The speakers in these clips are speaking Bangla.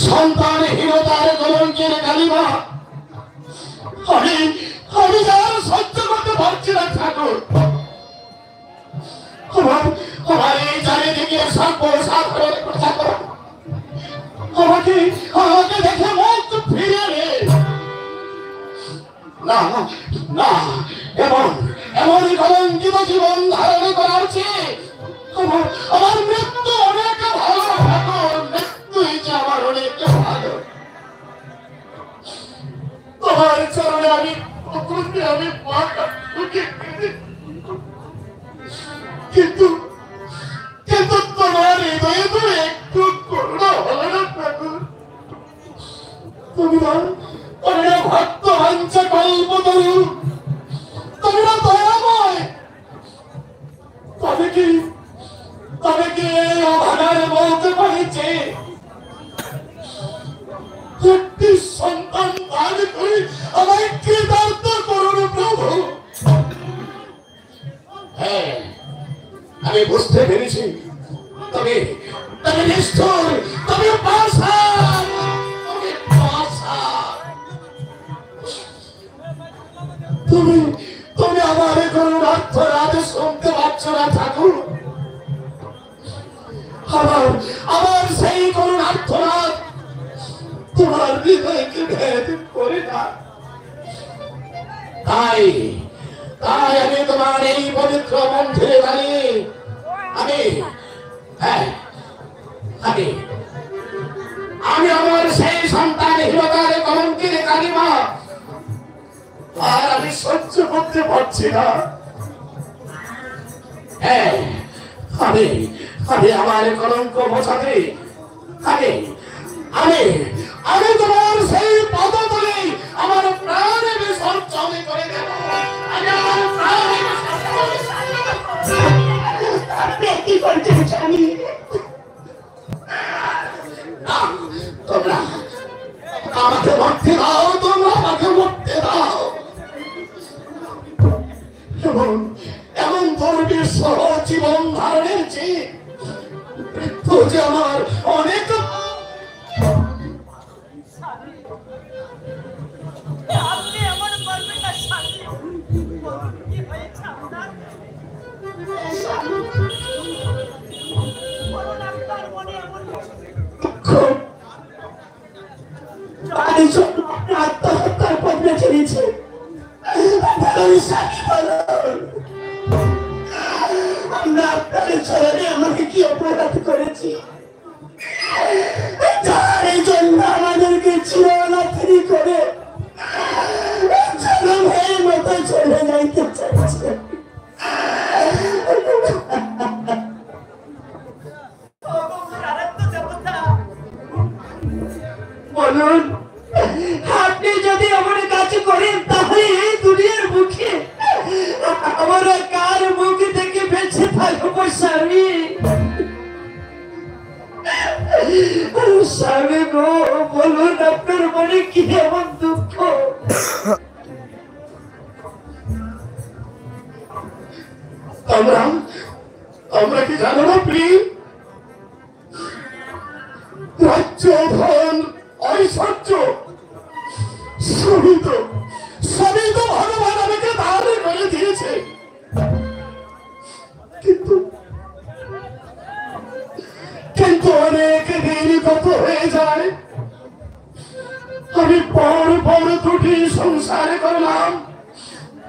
সন্তানহীনতার কলঙ্কের কালিমা আমি আমি আর সহ্য করতে পারছি না ঠাকুর। আমার এই চারিদিকে সাধারণ আমাকে আমাকে দেখে মুখ ফিরে নে। না না, এমনই কলঙ্কিত জীবন ধারণ করা উচিত। আমার মৃত্যু অনেক ভালো ঠাকুর, মৃত্যু হয়েছে আমার অনেক ভালো। তোমার চরণে আমি কিন্তু কিন্তু তোমার হৃদয়ে তো একটু করুণা হলো না ঠাকুর। তুমি না ভক্ত বাঞ্ছা কল্পতরু, তুমি না দয়াময়। তবে কি অভাগার বলতে পারিছে একটি সন্তান দান করে আমায় কৃতার্থ করুন প্রভু। হ্যাঁ, আমি বুঝতে পেরেছি তবে নিষ্ঠুর, তবে পাষাণ, তুমি আমার করুণার্থ রাত শুনতে পাচ্ছ না ঠাকুর। আমার সেই করুণার্থ রাত তোমার হৃদয়কে ভেদ করে না। তাই আমি তোমার এই পবিত্র মন্দিরে দাঁড়িয়ে আমি আমার সেই সন্তানহীনতার কলঙ্কের কালিমা আর আমি সহ্য করতে পারছি না। আমি আমার কলঙ্ক বোঝাতে আমি তোমার সেই পদতলে আমার প্রাণে বিসর্জন করে দেব। আমি আমার প্রাণে কি করতে জানি তোমরা আমাকে মরতে দাও, তোমরা আমাকে মরতে দাও। এমন ধর্মের সহ জীবন ধারণের চেয়ে মৃত্যু যে আমার অনেক। আত্মহত্যার পথ বেছে নিয়েছে। আমরা আপনার চরণে আমাকে কি অপরাধ করেছি যার এই জন্য আমাদেরকে চিরনাথিনী করে মনে কি এমন দুঃখ? আমরা কি জানো না প্রিয়, রাজ্য ধন ঐশ্বর্য সবই তো ভগবান আমাকে দান করে দিয়েছে, কিন্তু অনেক দেরি কত হয়ে যায়। আমি বড় ত্রুটি সংসার করলাম,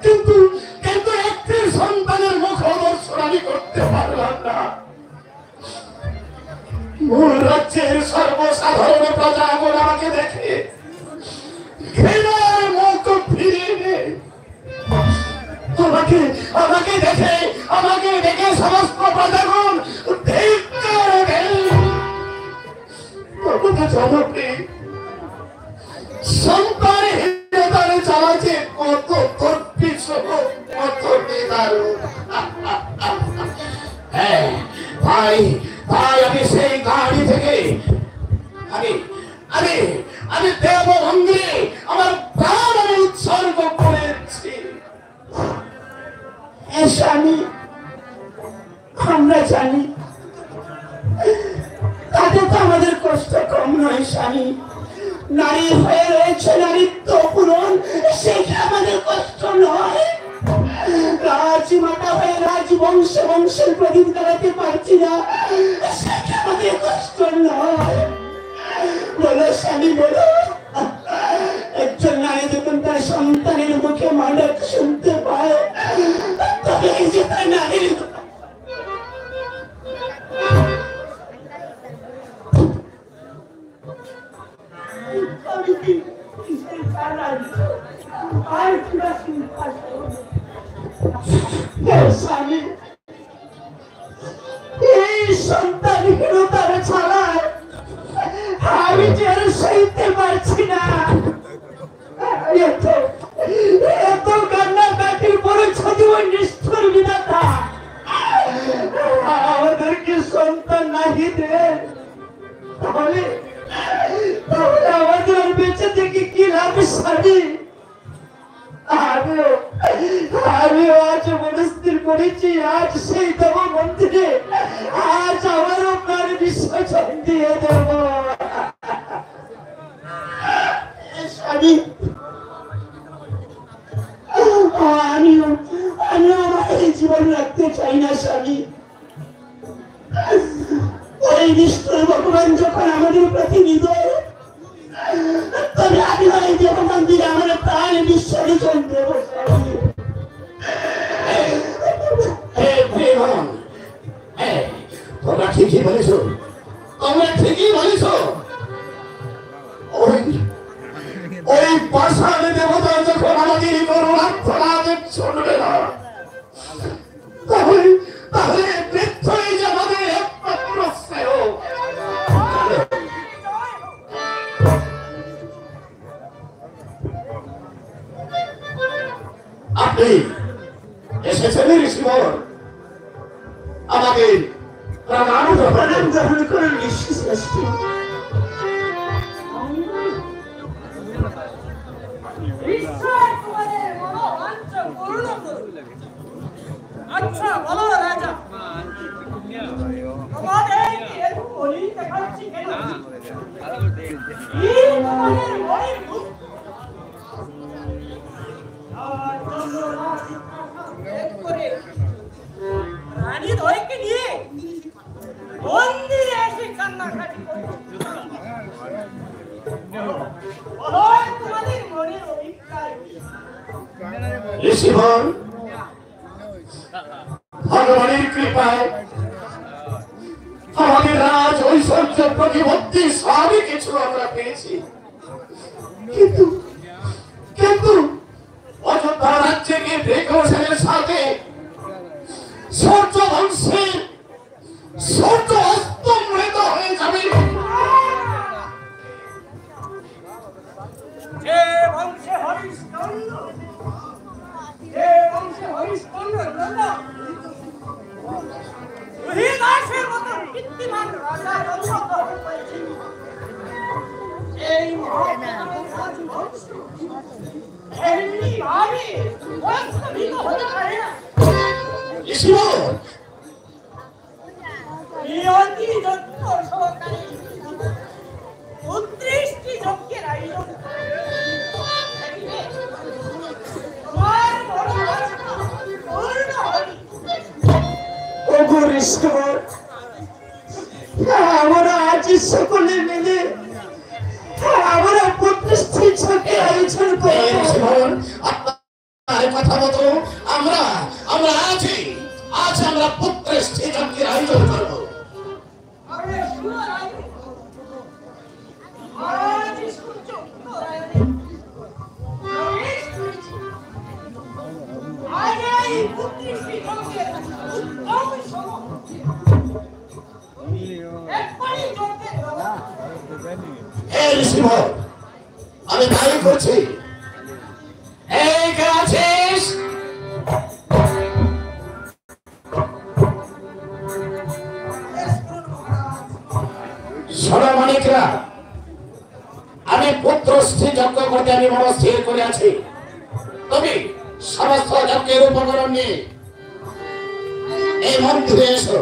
কিন্তু একটি সন্তানের মুখ দর্শন আমি করতে পারলাম না। মূল রাজ্যের সর্বসাধারণ প্রজাগণ আমাকে দেখে ঘৃণার মুখ ফিরিয়ে নেয়। আমাকে দেখে সমস্ত প্রজাগণ ধিক্কার দেয়। জনপ্রিয় সন্তানহীনতার চালাচ্ছে কত কত নিদারুণ। ভাই আমি সেই গাড়ি থেকে আমি দেব মন্দিরে আমার প্রাণ আমি উৎসর্গ করেছি। স্বামী, আমরা জানি তাতে তো আমাদের কষ্ট কম নয় স্বামী। নারী হয়ে রয়েছে নারীত্ব পূরণ, সেটা আমাদের কষ্ট নয়। রাজমাতা হয়ে বংশের প্রদীপ জ্বালাতে পারছি না, সেটা আমাদের কষ্ট নয়। বলো স্বামী, বলো। একজন নারী যখন তার সন্তানের মুখে মানব শুনতে পায়, তবে যে তার নারীর এই সন্তানহীনতার ছাড়া আমি যে সইতে পারছি না। এত কান্নাকাটির পরে ছদিও নিষ্ঠুর বিধাতা আমাদেরকে সন্তান নাহি দে, তাহলে আমাদের বেঁচে থেকে কি লাভ স্বামী? আমিও আজ মনস্থির করেছি, আজ সেই দেব মন্দিরে আজ আমারও প্রাণ বিসর্জন দিয়ে দেব। স্বামী, আমিও আমার জীবন রাখতে চাই না স্বামী। ওই নিষ্ঠুর ভগবান যখন আমাদের প্রতি হৃদয়, তবে আমি ওই দেব মন্দিরে আমার প্রাণ বিসর্জন দেব। তোমরা ঠিকই বলেছ, ওই পাষাণ দেবতা যখন আমাদের করুণার্থনা শুনবে না, তাহলে মৃত্যুই যে আমাদের একমাত্র শ্রেয়। আপনি এসেছেন ঋষিবর, আমাদের প্রণাম গ্রহণ করেন ঋষি শ্রেষ্ঠ। আচ্ছা বলো রাজা, তোমাদের কি এত বলি দেখাচ্ছি কেন? রানী ধরকে নিয়ে মন্দিরে এসে কান্নাকাটি করো। তোমাদের মনের অভিপ্রায় ঋষিবর, ভগবানের কৃপায় আমাদের রাজ ঐশ্বর্য প্রতিপত্তি সবই কিছু আমরা পেয়েছি, কিন্তু অযোধ্যা রাজ্যে গিয়ে বেগোসেনের সাথে সূর্য বংশের সূর্য অস্তমৃত হয়ে যাবে। যে বংশে হরিশ্চন্দ্র দাসের মতো কীর্তিমান রাজা এই এমনি ভাবে বাস্তবিক হতে পারে না। নিয়তি যজ্ঞ সহকারে ৩৯টি যজ্ঞের আয়োজন করে। তোমার মনোবাসনা পূর্ণ হবে। ওগো ঋষিবর, আমরা আজ সকলে মিলে আমরা ৩৫টি যজ্ঞের আয়োজন করব। আপনার কথা মতো আমরা আজ আমরা ৩৫টি যজ্ঞের আয়োজন করব। আরে শুনো রায়, আজ সূর্য উত্তরায়ণে প্রবেশ করেছে। আজ এই ৩৫টি যজ্ঞের উত্তম সময়। এক্ষুনি যজ্ঞের ব্যবস্থা। হে ঋষিবর, আমি দাবি করছি, এই কে আছিস? সরমানিকরা, আমি পুত্রস্থি যজ্ঞ করতে আমি মন স্থির করে আছি। তুমি সমস্ত যজ্ঞের উপকরণ নিয়ে এই মন্দিরে এসো।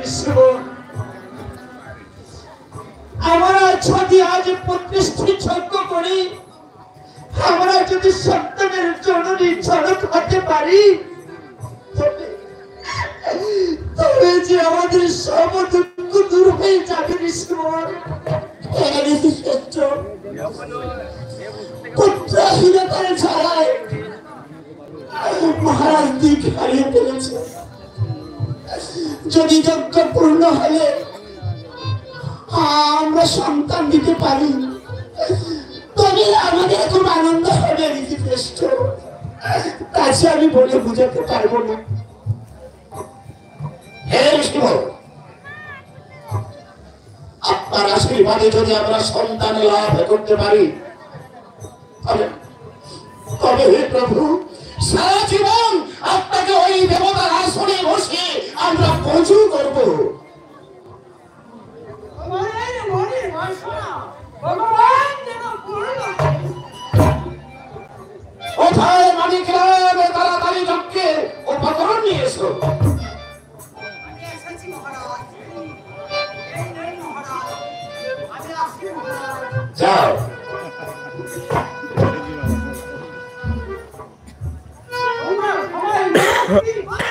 ঋষিবর, আমরা যদি আজ ৩৫টি যজ্ঞ করি, আমরা যদি সন্তানের জননী জনক হতে পারি, তবে যে আমাদের সব দুঃখ দূর হয়ে যাবে। ঋষিবর, পুত্রহীনতার জ্বালায় মহারাজ দিক হারিয়ে ফেলেছে। যদি যজ্ঞ পূর্ণ হলে আমরা সন্তান দিতে পারি, তবে আমাদের খুব আনন্দ হবে। ঋষিশ্রেষ্ঠ, কাছে আমি বলে বুঝাতে পারবো না। হে ঋষিবর, আপনার আশীর্বাদে যদি আমরা সন্তান লাভ করতে পারি, তবে হে প্রভু, সারা জীবন আপনাকে ওই দেবতার আসনে বসে আমরা পূজো করব। তোমাদের মনের বাসনা ভগবান যেন পূর্ণ করে। কোথায় মানিকরা? তাড়াতাড়ি যজ্ঞের উপকরণ নিয়ে এসো। আমি এসেছি মহারাজ। এই নেই মহারাজ, আমি আসছি মহারাজ। যাও। তোমরা সবাই মুক্তি পাই।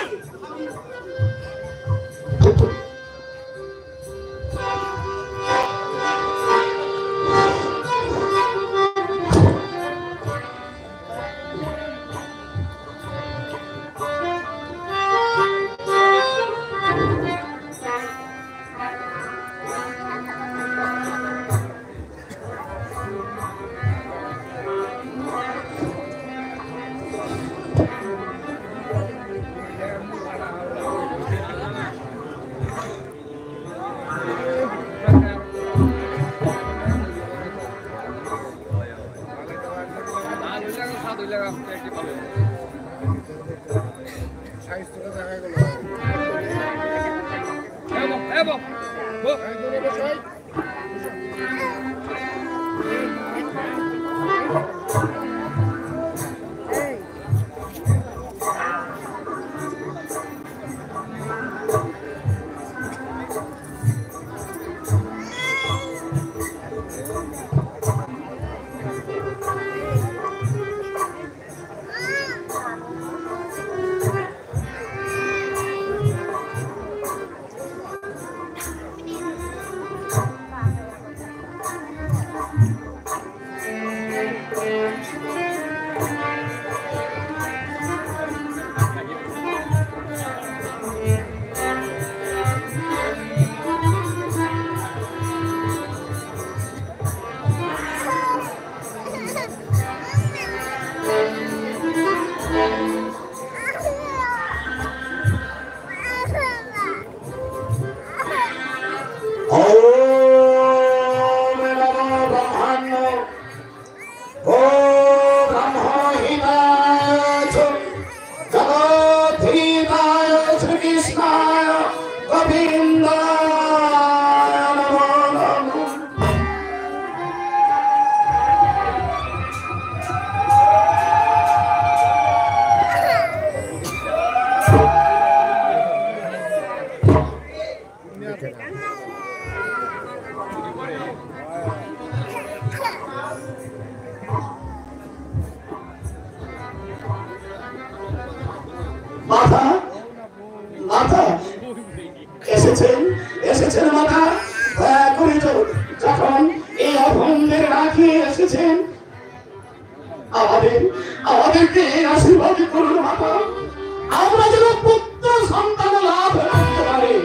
পুত্রদের রাখিয়ে এসেছেন, আমাদেরকে আশীর্বাদ করুন মাতা, আমরা যেন পুত্র সন্তান লাভ করতে পারি।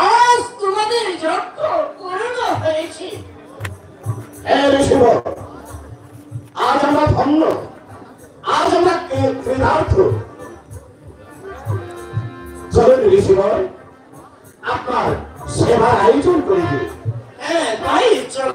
আজ তোমাদের যজ্ঞ পূর্ণ হয়েছে। আজ আমরা ধন্য, আজ আমরা কৃতার্থ। চলুন ঋষিবর, আপনার সেবার আয়োজন করে দিন। হ্যাঁ তাই চলো।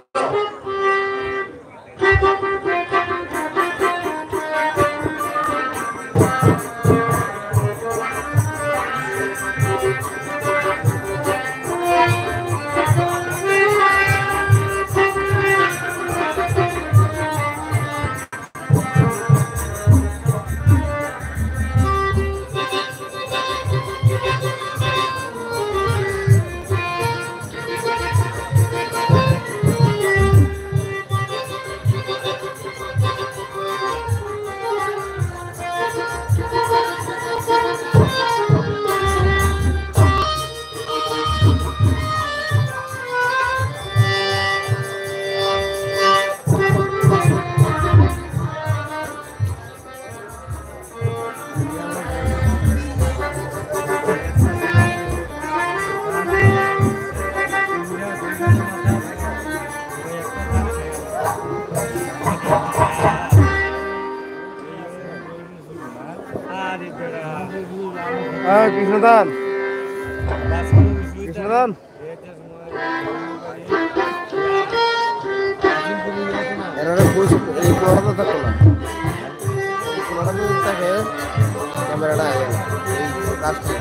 কৃষ্ণদান কৃষ্ণদান এই কোলাটা থাকতো না, কোলাটা যদি থাকে ক্যামেরাটা এই কাজটা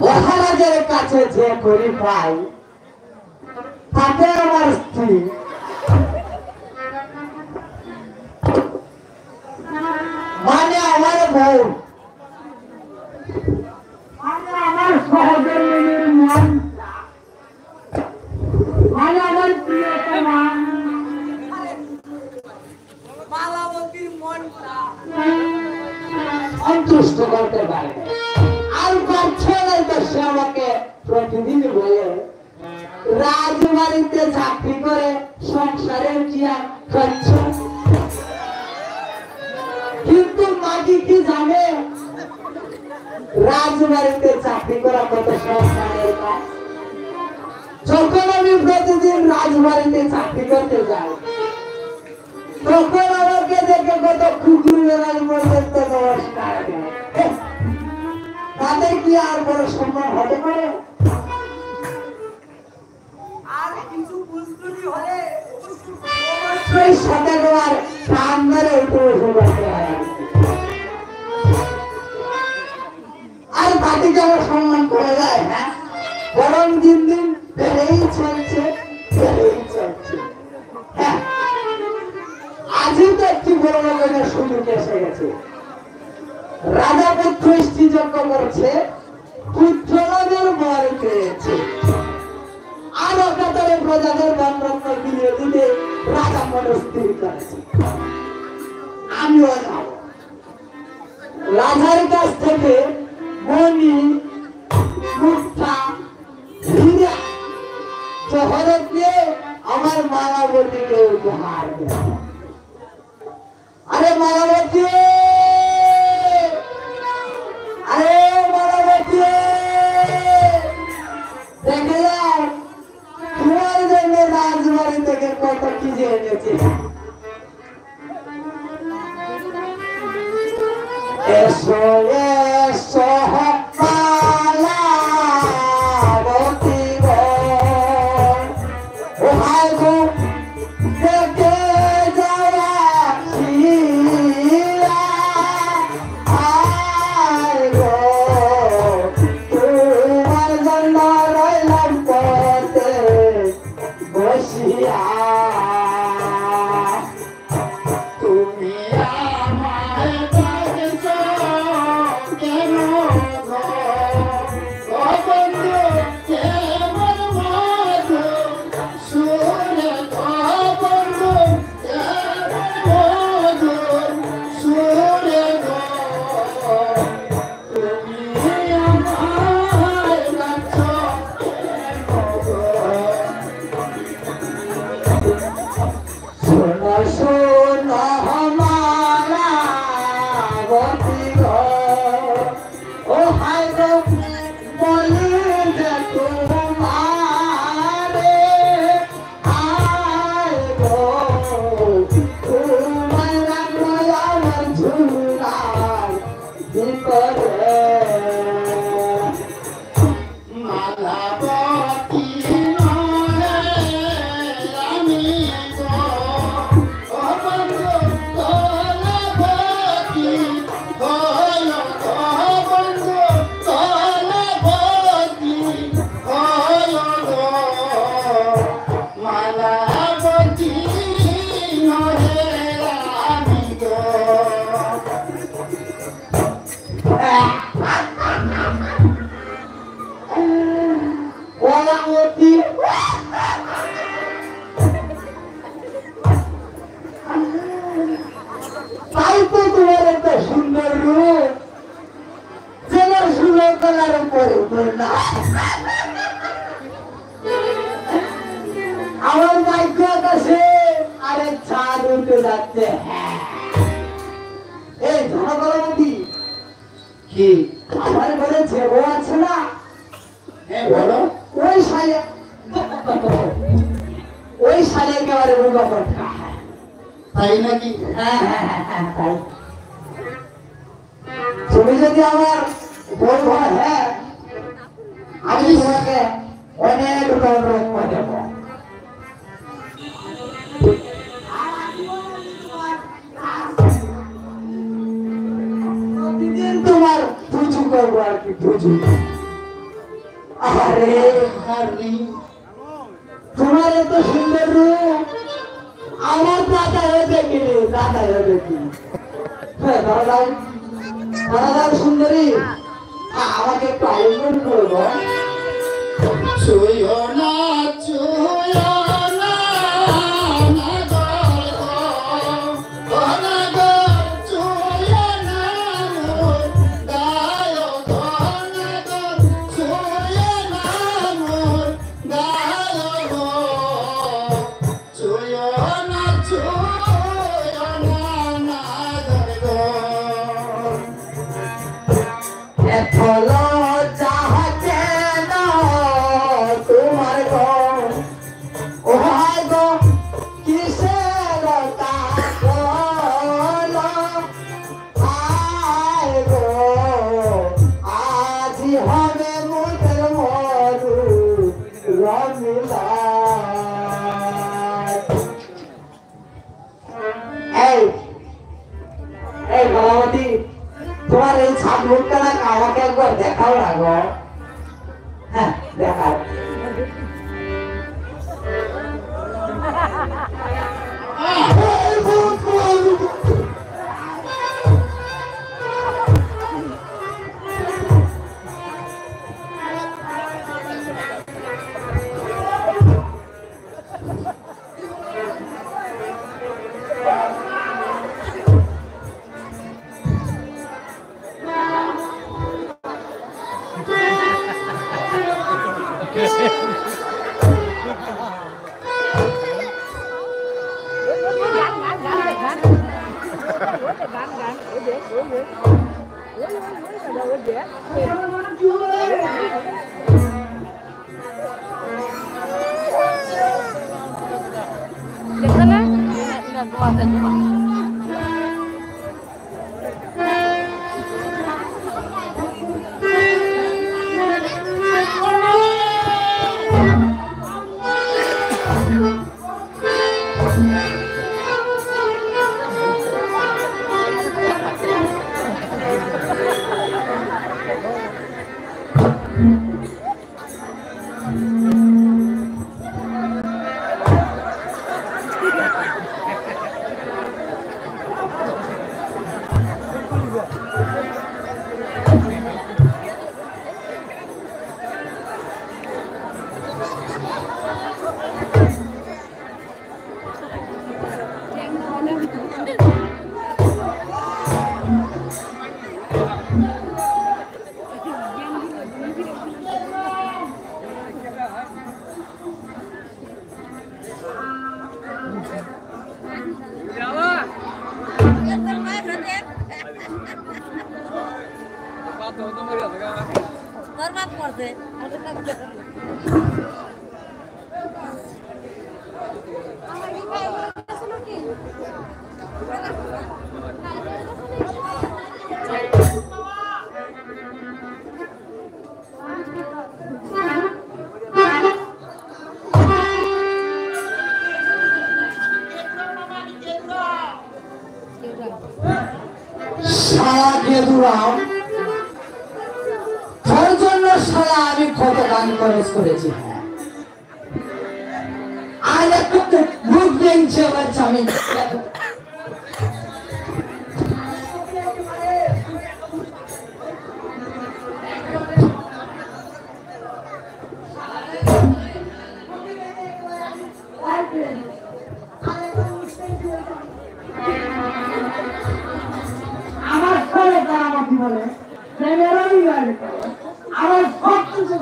মহারাজের কাছে যে করি পাই তাতে আমার স্ত্রী, মানে আমার বউ, মানে আমার সহধর্মিনীর মন, মানে আমার প্রিয়তমা, সন্তুষ্ট করতে পারে। আর পারছে না তো সে আমাকে প্রতিদিন বলে রাজবাড়িতে চাকরি করে সংসারের চিয়া করছে, কিন্তু মাঝি কি জানে রাজবাড়িতে চাকরি করা কত সংসারের কাজ। যখন আমি প্রতিদিন রাজবাড়িতে চাকরি করতে যাই তখন আমাকে দেখে কত কুকুরের পর্যন্ত নমস্কার দেয়, তাদের কি আর বড় সম্মান হতে পারে? রং দিন দিন বেড়েই চলছে, বেড়েই চলছে। হ্যাঁ, আজই তো একটি বড় রকমের সুযোগ এসে গেছে। রাজা পুত্র স্ত্রীযজ্ঞ করছে, পুত্ররাজের বর পেয়েছে, আর অকাতরে প্রজাদের বনরত্ন বিলিয়ে দিতে রাজা মনস্থির করেছে। আমিও যাব, রাজার কাছ থেকে মণি, মুক্তা, হীরা, জহরত দিয়ে আমার মায়াবতীকে উপহার দেব। আরে মায়াবতী, আরে মায়াবতী, দেখে যাও তোমার জন্য রাজবাড়ি থেকে কত কি যে এনেছি। এসো এসো মায়াবতী গো, ও হায় গো দেখে যাওয়া আয় গো, তোমার জন্য রইলাম পথে বসিয়া। তুমি আমায় ডাকছো কেন গো, ও বন্ধু কেমন মধু সুরে গো, বন্ধু কেমন মধু সুরে গো, তুমি আমায় ডাকছো কেন গো। শোনো শোনো মায়াবতী গো, ও হায় গো বলি যে তোমারে আয় গো, তোমার রাখো আমার ঝুলার ভিতরে। মায়াবতী নয় আমি গো, ও বন্ধু তলবতী হলো গো, বন্ধু তলবতী হলো গো, মায়াবতী নয় আমি গো। মায়াবতী তাই তো তোমার একটা সুন্দর রূপ, যেন সুন্দর করার উপরে না। আমার ভাগ্য কাছে আরেক ছাদ উঠে যাচ্ছে। হ্যাঁ, এই ধনকরমতি কি আমার ঘরে যে বউ আছে না, হ্যাঁ বলো, ওই শালে, ওই শালে একেবারে রোগা পটকা। তাই নাকি? হ্যাঁ হ্যাঁ হ্যাঁ হ্যাঁ তাই। তুমি যদি আমার বউ হয়, হ্যাঁ আমি তোমাকে অনেক রকম দেব। প্রতিদিন তোমার পুজো করবো আর কি, পুজো। আরে হারি, তোমার এত সুন্দর রূপ আমার দাদা দেখিনি, দাদা দেখি। হ্যাঁ দাদা, দাদা সুন্দরী, আমাকে একটু আয়োজন করবো। ছুঁয়ো না ছুঁয়ো না নগর গো, ও নগর ছুঁয়ো না মোর গায় গো, নগর ছুঁয়ো না মোর গায় গো, ছুঁয়ো না ছুঁয়ো না নগর গো। এত লজ্জা কেন তোমার করেছি আর একটু বুক বেঞ্চে আমার স্বামী আমার ছেলে আমাকে বলে আমার সব কিছু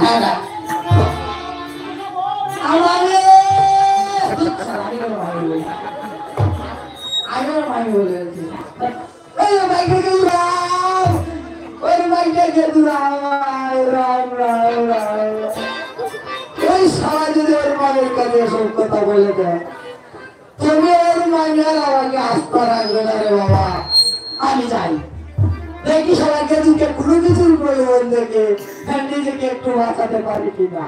হ্যাঁ না আমারে আগের মাই বলে ওই বাইকে দুরাম ওই বাইকে দুরাম রাম রাম রাম ওই সারা যদি ওর মায়ের কাছে সব কথা বলে দেয় তুমি ওর মাইয়ার আমাকে আস্থা রাখবে না রে বাবা আমি যাই দেখি সবাইকে দুটো কোনো কিছুর প্রয়োজন দেখে নিজেকে একটু বাঁচাতে পারি কিনা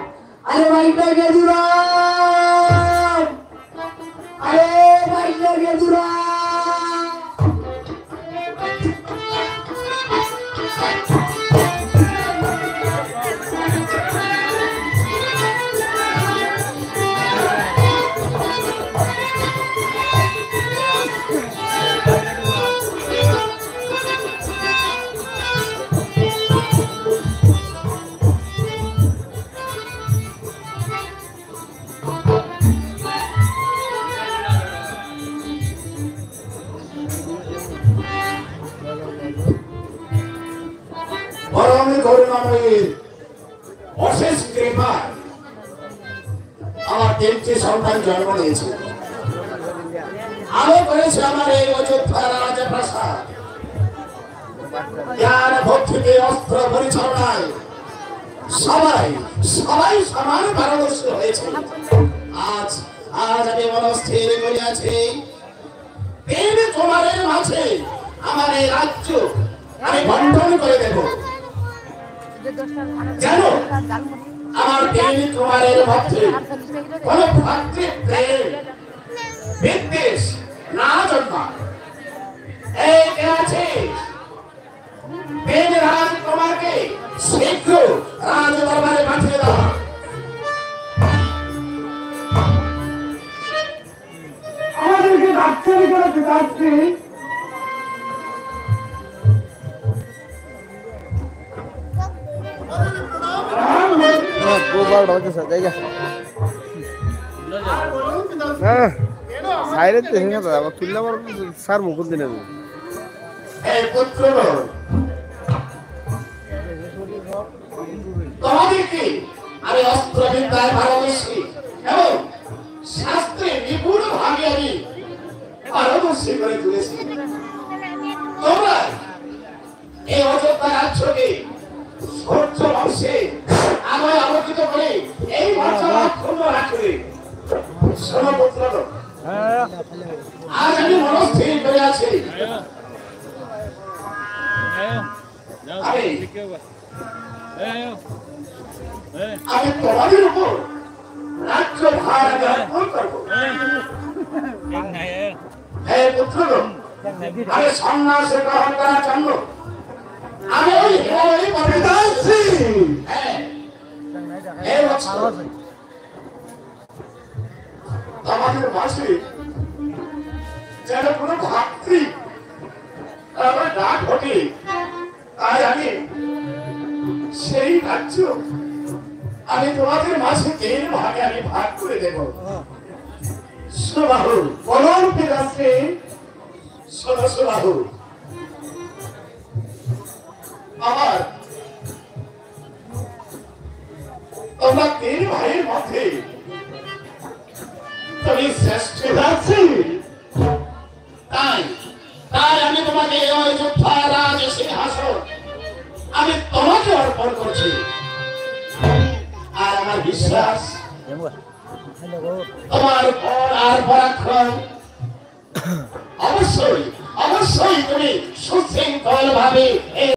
আরে বাইকটা গেদুরাম আরে বাইকটা গেদুরাম পরম করুণাময়ীর অশেষ কৃপায় আমার 3টি সন্তান জন্ম নিয়েছে। আলো করেছে আমার এই অযোধ্যা রাজপ্রাসাদ। জ্ঞান ভক্তিতে অস্ত্র পরিচালনায় সবাই সবাই সমান পারদর্শী হয়েছে। আজ আজ আমি মনস্থির করিয়াছি তোমার মাঝে আমার এই রাজ্য আমি বন্টন করে দেব। জানো আমার দেবী কুমারের মধ্যে কোন ভাতৃপ্রেম বিদ্বেষ না জন্মায়। এই কে আছে দেবী রাজকুমারকে শীঘ্র রাজ দরবারে পাঠিয়ে দাও। আমাদেরকে ডাক্তারি করে যাচ্ছি গোবার ঢোকে স্যার জায়গা হ্যাঁ সাইরে তো হেঙ্গা তো আবার তুললে আবার স্যার মুকুল দিনে এই পুত্র তোমাদেরকে আমি অস্ত্রবিদ্যায় পারদর্শী এবং শাস্ত্রে নিপুণ ভাবে আমি পারদর্শী করে তুলেছি। তোমরা এই অযোধ্যা রাজ্যকে সূর্য বংশে আমায় আলোকিত করে এই মর্যাদা অক্ষুণ্ণ রাখবে। শোনো পুত্র, আজ আমি মনস্থির করে আছি আমি তোমাদের উপর রাজ্য ভার অর্পণ করব। হে পুত্র, আমি সন্ন্যাস গ্রহণ করার জন্য আমি ওই হিমালয় পর্বতে আসছি। আমাদের মাসে যেন কোনো ভাতৃ আমার না ঘটে, তাই আমি সেই রাজ্য আমি তোমাদের মাসে 3 ভাগে আমি ভাগ করে দেব। সুবাহু বলন পিতাশ্রী, সুবাহু আমার তোমরা 3 ভাইয়ের মধ্যে তুমি শ্রেষ্ঠ যাচ্ছি। তাই তাই আমি তোমাকে ওই যোদ্ধা রাজ সিংহাসন আমি তোমাকে অর্পণ করছি। আর আমার বিশ্বাস তোমার বল আর পরাক্রম অবশ্যই অবশ্যই তুমি সুশৃঙ্খল ভাবে